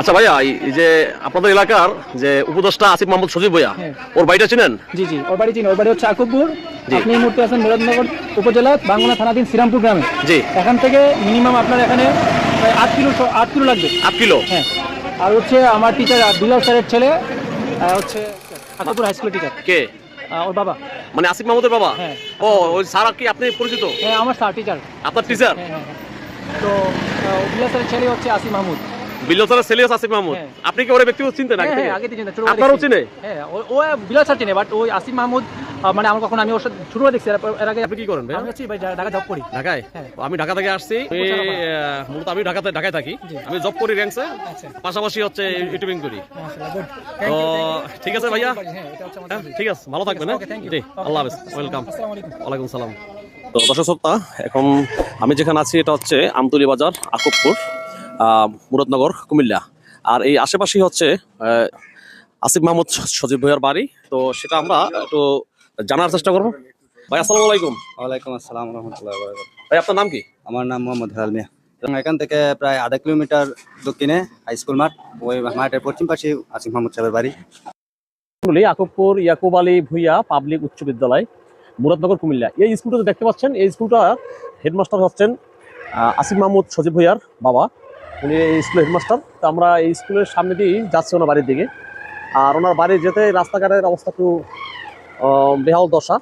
আচ্ছা ভাইয়া, এই যে আপনাদের এলাকার যে উপদেষ্টা আসিফ মাহমুদ সজীব ভাইয়া, ওর বাড়িটা চিনেন? জি জি, ওর বাড়ি চিনি। ওর বাড়ি হচ্ছে আকুবপুর। জি। আপনি এই মুহূর্তে আছেন মুরাদনগর উপজেলা বাঙ্গুনা থানাধীন শ্রীরামপুর গ্রামে। জি। এখান থেকে মিনিমাম আপনার এখানে প্রায় 8 কিলো লাগবে। 8 কিলো? হ্যাঁ। আর হচ্ছে আমার টিচার বিলাল স্যারের ছেলে হচ্ছে আকুবপুর হাই স্কুলের টিচার। কে? ওর বাবা। মানে আসিফ মাহমুদের বাবা? হ্যাঁ। ও, ওই স্যার কি আপনি পরিচিত? হ্যাঁ, আমার স্যার টিচার। আপনার টিচার? হ্যাঁ হ্যাঁ। তো বিলাল স্যারের ছেলে হচ্ছে আসিফ মাহমুদ। বিল্লাল স্যারের ছেলে আসিফ মাহমুদ। হ্যাঁ। আপনি কি ওরে ব্যক্তিগত চিনতেন আগে থেকে? হ্যাঁ, আগে থেকে চিনি। আপনারও চিনে? হ্যাঁ, ও বিলাল স্যার চিনে, বাট ওই আসিফ মাহমুদ মানে আমি ওর সাথে ছোটবেলা দেখছি। এর আগে আপনি কি করেন ভাই? আমি হচ্ছি ভাই ঢাকা জব করি। ঢাকায়? হ্যাঁ। আমি ঢাকা থেকে আসছি। মূলত আমি ঢাকায় থাকি। জি। আমি জব করি র্যাঙ্কসে, আচ্ছা। পাশাপাশি হচ্ছে ইউটিউবিং করি। মাশাআল্লাহ, গুড। তো ঠিক আছে ভাইয়া। হ্যাঁ, এটা হচ্ছে হ্যাঁ, আমাদের। ঠিক আছে, ভালো থাকবেন। Okay, thank you. জি, আল্লাহ হাফেজ, ওয়েলকাম। আসসালামু আলাইকুম। ওয়ালাইকুম সালাম। তো দর্শক শ্রোতা, এখন আমি যেখানে আছি এটা হচ্ছে আমতলী বাজার, আকুবপুর, মুরাদনগর, কুমিল্লা। আর এই আশেপাশেই হচ্ছে আসিফ মাহমুদ সজীব ভাইয়ার বাড়ি। তো সেটা আমরা একটু জানার চেষ্টা করবো। ভাই আসসালামু আলাইকুম। ওয়ালাইকুম আসসালাম রহমতুল্লাহ। ভাই আপনার নাম কি? আমার নাম মোহাম্মদ হেলাল মিয়া। এবং এখান থেকে প্রায় আধা কিলোমিটার দক্ষিণে হাই স্কুল মাঠ, ওই মাঠের পশ্চিম পাশে আসিফ মাহমুদ সাহেবের বাড়ি। আকুবপুর ইয়াকুব আলী ভুইয়া পাবলিক উচ্চ বিদ্যালয়, মুরাদনগর, কুমিল্লা। এই স্কুলটা দেখতে পাচ্ছেন, এই স্কুলটা হেডমাস্টার হচ্ছেন আসিফ মাহমুদ সজীব ভুইয়ার বাবা। উনি এই স্কুলের হেডমাস্টার। তো আমরা এই স্কুলের সামনে দিয়েই যাচ্ছি ওনার বাড়ির দিকে। আর ওনার বাড়ি যেতে রাস্তাঘাটের অবস্থা একটু বেহাল দশা।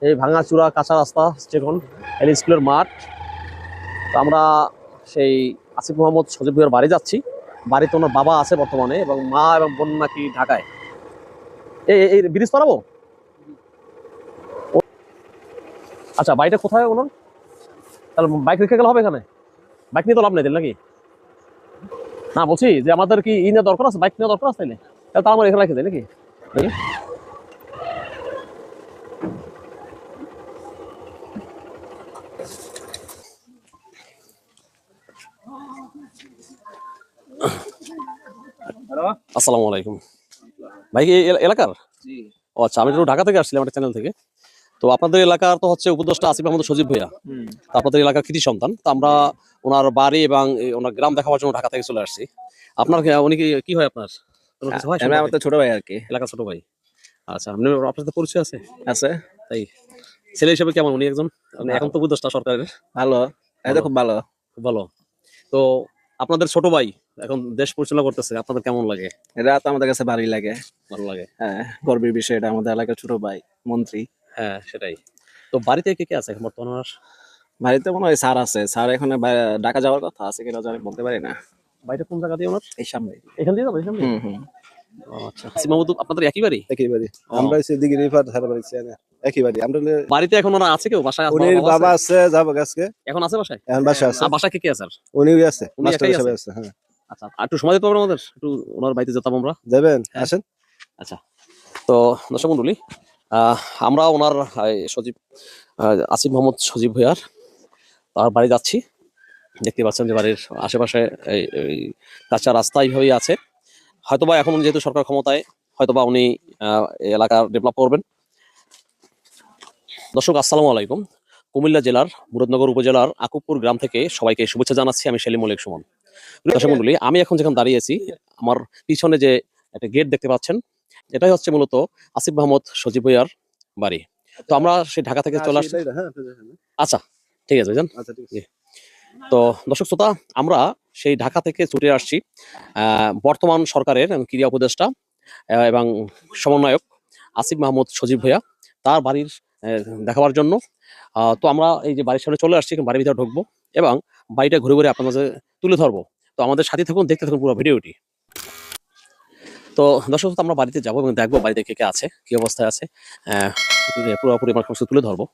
এই ভাঙাচুরা কাঁচা রাস্তা, যেখন এই স্কুলের মাঠ। তো আমরা সেই আসিফ মাহমুদ সজীব ভুইয়ার বাড়ি যাচ্ছি। বাড়িতে ওনার বাবা আছে বর্তমানে, এবং মা এবং বোন নাকি ঢাকায়। এই ব্রিজ পারাবো? আচ্ছা, বাড়িটা কোথায় ওনার? তাহলে বাইক রেখে গেলে হবে এখানে? বাইক নিয়ে তো লাভ নেই তাহলে নাকি? না, বলছি যে আমাদের কি নেওয়া দরকার আছে, বাইক নেওয়া দরকার আছে তাহলে? তাহলে আমার এখানে রেখে দেয় নাকি? আসসালামু আলাইকুম ভাই, কি এলাকার? ও আচ্ছা, আমি একটু ঢাকা থেকে আসছিলাম একটা চ্যানেল থেকে। তো আপনাদের এলাকার তো হচ্ছে উপদেষ্টা আসিফ মাহমুদ সজীব ভাইয়া। তো আপনাদের এলাকার কৃতি সন্তান। তো আমরা ওনার বাড়ি এবং ওনার গ্রাম দেখাবার জন্য ঢাকা থেকে চলে আসছি। আপনার উনি কি হয় আপনার? কোনো কিছু হয়? আমার তো ছোট ভাই আর কি। এলাকার ছোট ভাই। আচ্ছা, আপনার সাথে পরিচয় আছে? আছে। তাই ছেলে হিসেবে কেমন উনি একজন? মানে এখন তো উপদেষ্টা সরকারের। ভালো, এটা খুব ভালো। খুব ভালো। তো আপনাদের ছোট ভাই এখন দেশ পরিচালনা করতেছে, আপনাদের কেমন লাগে? এটা তো আমাদের কাছে ভালোই লাগে। ভালো লাগে? হ্যাঁ, গর্বের বিষয়। এটা আমাদের এলাকার ছোট ভাই, মন্ত্রী। হ্যাঁ, সেটাই। তো বাড়িতে কে কে আছে এখন বর্তমানে ওনার? বাড়িতে মনে হয় স্যার আছে। স্যার এখন ঢাকা যাওয়ার কথা আছে কিনা জানি, বলতে পারি না। বাড়িটা কোন জায়গা দিয়ে ওনার? এই সামনে। এখান দিয়ে যাবো, এখান দিয়ে? হুম। ও আচ্ছা, আসিফ মাহমুদ আপনাদের একই বাড়ি? একই বাড়ি। ও। আমরা হচ্ছে দিঘি রিভার ধারে বাড়ি একই বাড়ি। আমরা বাড়িতে এখন ওরা আছে, কেউ বাসায় আছে? উনির বাবা বাবা আছে? আছে, যাবো আজকে এখন আছে বাসায়? এখন বাসা আছে। আর বাসায় কে কে আছে আর? উনিও আছে, উনি মাস্টার একাই হিসেবে আছে? আছে। হ্যাঁ, আচ্ছা, আর একটু সময় দিতে পারবেন আমাদের? একটু ওনার বাড়িতে যেতাম আমরা। যাবেন? হ্যাঁ। আসেন। আচ্ছা, তো দর্শক মন্ডলী, আমরা ওনার সজীব আসিফ মাহমুদ সজীব ভুইয়ার তার বাড়ি যাচ্ছি। দেখতে পাচ্ছেন যে বাড়ির আশেপাশে এই কাঁচা রাস্তা এইভাবেই আছে। হয়তোবা এখন যেহেতু সরকার ক্ষমতায়, হয়তোবা উনি এই এলাকা ডেভেলপ করবেন। দর্শক আসসালামু আলাইকুম। কুমিল্লা জেলার মুরাদনগর উপজেলার আকুবপুর গ্রাম থেকে সবাইকে শুভেচ্ছা জানাচ্ছি। আমি সেলিম মল্লিক সুমন। দর্শক মন্ডলী, আমি এখন যেখানে দাঁড়িয়েছি, আমার পিছনে যে একটা গেট দেখতে পাচ্ছেন, এটাই হচ্ছে মূলত আসিফ মাহমুদ সজীব ভুইয়ার বাড়ি। তো আমরা সেই ঢাকা থেকে চলে আসছি। হ্যাঁ, আচ্ছা, ঠিক আছে, যান। আচ্ছা, ঠিক আছে। জি। তো দর্শক শ্রোতা, আমরা সেই ঢাকা থেকে ছুটে আসছি বর্তমান সরকারের ক্রীড়া উপদেষ্টা এবং সমন্বয়ক আসিফ মাহমুদ সজীব ভুইয়া, তার বাড়ির দেখাবার জন্য। তো আমরা এই যে বাড়ির সামনে চলে আসছি, বাড়ির ভিতরে ঢুকবো এবং বাড়িটা ঘুরে ঘুরে আপনাদের মাঝে তুলে ধরবো। তো আমাদের সাথে থাকুন, দেখতে থাকুন পুরো ভিডিওটি। তো দর্শক শ্রোতা, আমরা বাড়িতে যাবো এবং দেখবো বাড়িতে কে কে আছে, কি অবস্থায় আছে, পুরোপুরি আমার সমস্ত তুলে ধরবো।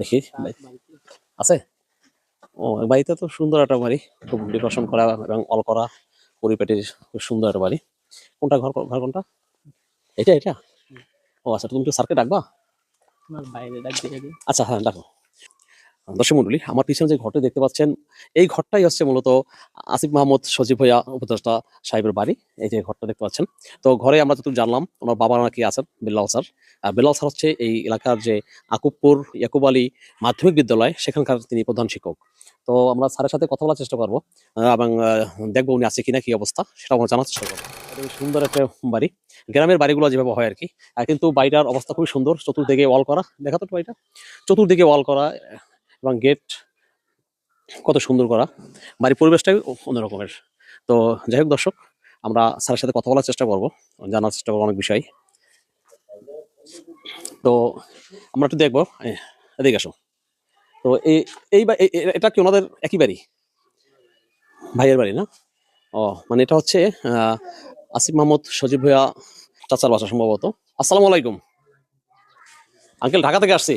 দেখি আছে। ও, বাড়িতে তো সুন্দর একটা বাড়ি, খুব ডেকোরেশন করা এবং অল করা, পরিপাটির, খুব সুন্দর একটা বাড়ি। কোনটা ঘর? ঘর কোনটা? এটা? ও আচ্ছা, তুমি একটু স্যারকে ডাকবা? বাইরে ডাক দিয়ে যাবি। আচ্ছা, হ্যাঁ, ডাকো। দর্শক মন্ডলী, আমার পিছনে যে ঘরটি দেখতে পাচ্ছেন, এই ঘরটাই হচ্ছে মূলত আসিফ মাহমুদ সজীব ভুইয়া উপদেষ্টা সাহেবের বাড়ি। এই যে ঘরটা দেখতে পাচ্ছেন। তো ঘরে আমরা যতটুকু জানলাম, ওনার বাবা নাকি আছেন বিল্লাল স্যার। বিল্লাল স্যার হচ্ছে এই এলাকার যে আকুবপুর ইয়াকুব আলী মাধ্যমিক বিদ্যালয়, সেখানকার তিনি প্রধান শিক্ষক। তো আমরা স্যারের সাথে কথা বলার চেষ্টা করবো এবং দেখবো উনি আছে কিনা, কি অবস্থা সেটা আমরা জানার চেষ্টা করবো। এটা খুব সুন্দর একটা বাড়ি, গ্রামের বাড়িগুলো যেভাবে হয় আর কি। কিন্তু বাড়িটার অবস্থা খুবই সুন্দর, চতুর্দিকে ওয়াল করা, দেখা তো বাড়িটা চতুর্দিকে ওয়াল করা এবং গেট কত সুন্দর করা, বাড়ির পরিবেশটাই অন্যরকমের। তো যাই হোক দর্শক, আমরা স্যারের সাথে কথা বলার চেষ্টা করবো, জানার চেষ্টা করবো অনেক বিষয়। তো আমরা একটু দেখবো, এদিকে আসো। তো এটা কি ওনাদের একই বাড়ি, ভাইয়ের বাড়ি না? ও মানে এটা হচ্ছে আসিফ মাহমুদ সজীব ভুঁইয়া চাচার বাসা সম্ভবত। আসসালামু আলাইকুম আঙ্কেল, ঢাকা থেকে আসছি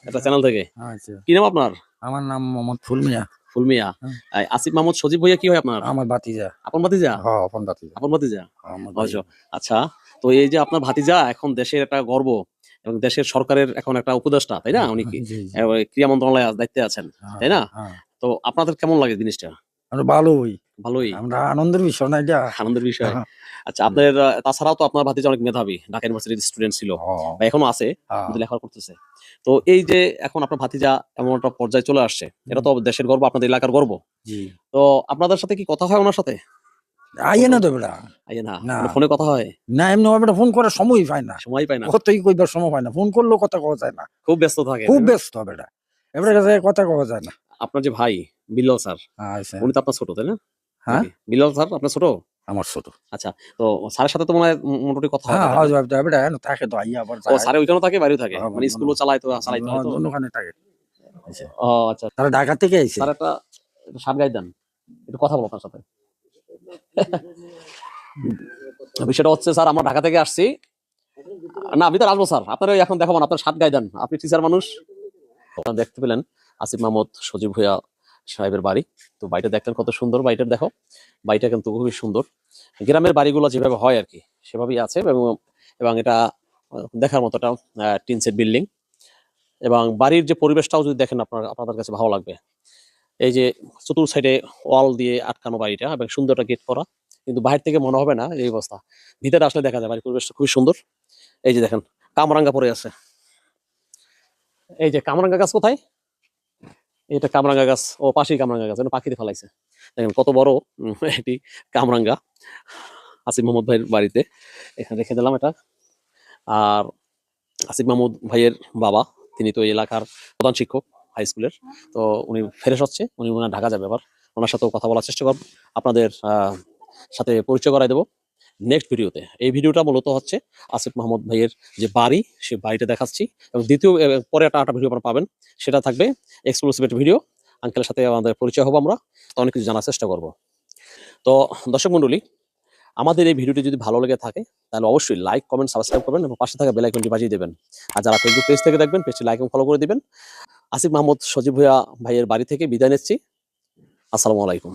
একটা চ্যানেল থেকে। আচ্ছা, কি নাম আপনার? আমার নাম মোহাম্মদ ফুলমিয়া। ফুলমিয়া। হ্যাঁ। আসিফ মাহমুদ সজীব ভুঁইয়া কি হয় আপনার? আমার ভাতিজা। আপন ভাতিজা? হ্যাঁ, আপন ভাতিজা। আপন ভাতিজা। আমার আচ্ছা আচ্ছা, তো এই যে আপনার ভাতিজা এখন দেশের একটা গর্ব এবং দেশের সরকারের এখন একটা উপদেষ্টা, তাই না? উনি কি জি, জি। ক্রীড়া মন্ত্রণালয়ে দায়িত্বে আছেন, হ্যাঁ, তাই না? হ্যাঁ। তো আপনাদের কেমন লাগে জিনিসটা? আমরা ভালোই, ভালোই, আমরা আনন্দের বিষয় না এটা। আনন্দের বিষয়। হ্যাঁ, আচ্ছা, আপনার তাছাড়াও তো আপনার ভাতিজা অনেক মেধাবী, ঢাকা ইউনিভার্সিটির স্টুডেন্ট ছিল হ্যাঁ, বা এখনো আছে, হ্যাঁ। কিন্তু লেখাপড়া করতেছে। তো এই যে এখন আপনার ভাতিজা এমন একটা পর্যায়ে চলে আসছে, এটা তো দেশের গর্ব, আপনাদের এলাকার গর্ব। জি। তো আপনাদের সাথে কি কথা হয় ওনার সাথে? আইয়ে না তো বেটা। আইয়ে না, না। মানে ফোনে কথা হয়? না, এমনি আমার বেটা ফোন করার সময় পায় না। সময় পায় না, কতই কইবার সময় পায় না। ফোন করলেও কথা কওয়া যায় না। খুব ব্যস্ত থাকে। খুব ব্যস্ত বেটা। এবারে কাছে কথা কওয়া যায় না। আপনার যে ভাই বিল্লাল স্যার, আচ্ছা। উনি তো আপনার ছোট, তাই না? হ্যাঁ? নাকি? বিল্লাল স্যার আপনার ছোট? আমার ছোট। আচ্ছা, তো স্যারের সাথে তো মনে হয় মোটামুটি কথা হয়, হ্যাঁ, তাই না? হ্যাঁ, বেটা এখন থাকে তো আইয়া আবার ও যায়। স্যার ওইখানেও থাকে, বাইরেও থাকে, হ্যাঁ, মানে স্কুলও চালায় তো, চালাইতে হয় তো। অন্যখানে থাকে। আচ্ছা। ও আচ্ছা, তারা ঢাকা থেকে আইছে। স্যার একটা সার গাই দেন, একটু কথা বলো আপনার সাথে। বিষয়টা হচ্ছে স্যার, আমরা ঢাকা থেকে আসছি। না, আমি তো আসবো স্যার, আপনার এখন দেখাবো না, আপনার সাত গাই দেন, আপনি টিচার মানুষ। আপনারা দেখতে পেলেন আসিফ মাহমুদ সজীব ভুঁইয়া সাহেবের বাড়ি। তো বাড়িটা দেখলেন কত সুন্দর, বাড়িটা দেখো, বাড়িটা কিন্তু খুবই সুন্দর, গ্রামের বাড়িগুলো যেভাবে হয় আর কি সেভাবেই আছে। এবং এটা দেখার মতো একটা টিন সেট বিল্ডিং, এবং বাড়ির যে পরিবেশটাও যদি দেখেন আপনাদের কাছে ভালো লাগবে। এই যে চতুর সাইডে ওয়াল দিয়ে আটকানো বাড়িটা এবং সুন্দর একটা গেট করা, কিন্তু বাইরে থেকে মনে হবে না এই অবস্থা, ভিতরে আসলে দেখা যায় বাড়ির পরিবেশটা খুবই সুন্দর। এই যে দেখেন কামরাঙ্গা পড়ে আছে, এই যে কামরাঙ্গা গাছ কোথায়? এটা কামরাঙ্গা গাছ, ও পাশেই কামরাঙ্গা গাছ, পাখিতে ফেলাইছে। দেখেন কত বড় এটি কামরাঙ্গা, আসিফ মাহমুদ ভাইয়ের বাড়িতে। এখানে রেখে দিলাম এটা। আর আসিফ মাহমুদ ভাইয়ের বাবা, তিনি তো এই এলাকার প্রধান শিক্ষক হাই স্কুলের। তো উনি ফ্রেশ হচ্ছে, উনি মনে হয় ঢাকা যাবে আবার, ওনার সাথেও কথা বলার চেষ্টা করব, আপনাদের সাথে পরিচয় করাই দেবো নেক্সট ভিডিওতে। এই ভিডিওটা মূলত হচ্ছে আসিফ মাহমুদ ভাইয়ের যে বাড়ি, সেই বাড়িটা দেখাচ্ছি, এবং দ্বিতীয় পরে একটা ভিডিও আপনারা পাবেন, সেটা থাকবে এক্সক্লুসিভ একটা ভিডিও। আঙ্কেলের সাথে আমাদের পরিচয় হবো, আমরা তো অনেক কিছু জানার চেষ্টা করব। তো দর্শক মণ্ডলী, আমাদের এই ভিডিওটি যদি ভালো লেগে থাকে তাহলে অবশ্যই লাইক, কমেন্ট, সাবস্ক্রাইব করবেন এবং পাশে থাকা বেল আইকনটি বাজিয়ে দেবেন। আর যারা ফেসবুক পেজ থেকে দেখবেন, পেজটি লাইক এবং ফলো করে দিবেন। আসিফ মাহমুদ সজীব ভুঁইয়া ভাইয়ের বাড়ি থেকে বিদায় নিচ্ছি। আসসালামু আলাইকুম।